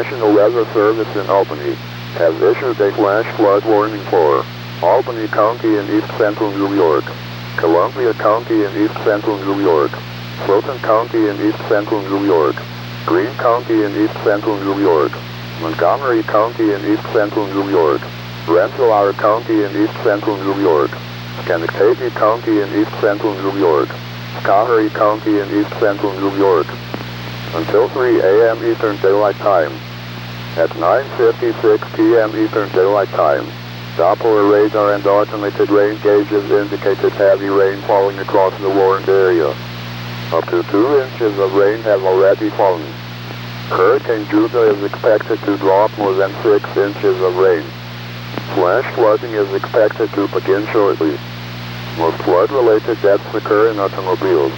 National Weather Service in Albany has issued a flash flood warning for Albany County in east central New York, Columbia County in east central New York, Fulton County in east central New York, Greene County in east central New York, Montgomery County in east central New York, Rensselaer County in east central New York, Kankakee County in east central New York, Schoharie County in east central New York, until 3 a.m. Eastern Daylight Time. At 9:56 p.m. Eastern Daylight Time, Doppler radar and automated rain gauges indicated heavy rain falling across the warned area. Up to 2 inches of rain have already fallen. Hurricane Judah is expected to drop more than 6 inches of rain. Flash flooding is expected to begin shortly. Most flood-related deaths occur in automobiles.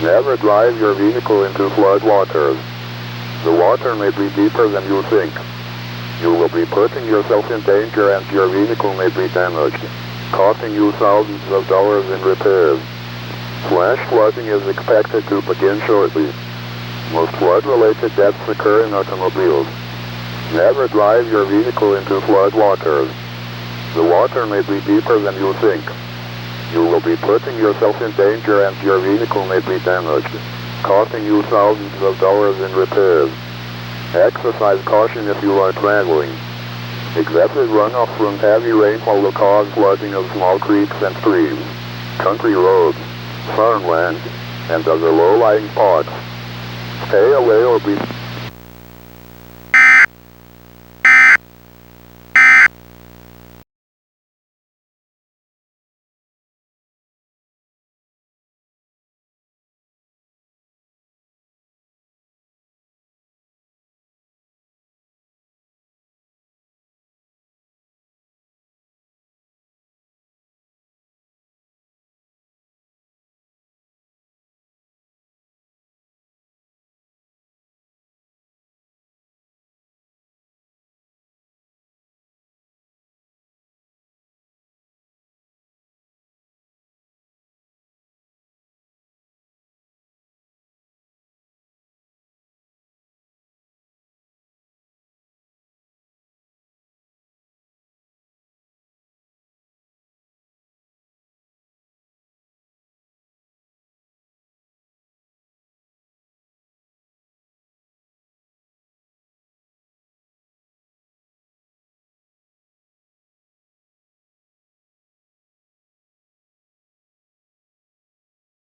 Never drive your vehicle into flood waters. The water may be deeper than you think. You will be putting yourself in danger and your vehicle may be damaged, costing you thousands of dollars in repairs. Flash flooding is expected to begin shortly. Most flood-related deaths occur in automobiles. Never drive your vehicle into flood waters. The water may be deeper than you think. You will be putting yourself in danger and your vehicle may be damaged, costing you thousands of dollars in repairs. Exercise caution if you are traveling. Excessive runoff from heavy rainfall will cause flooding of small creeks and streams, country roads, farmland, and other low-lying spots. Stay away or be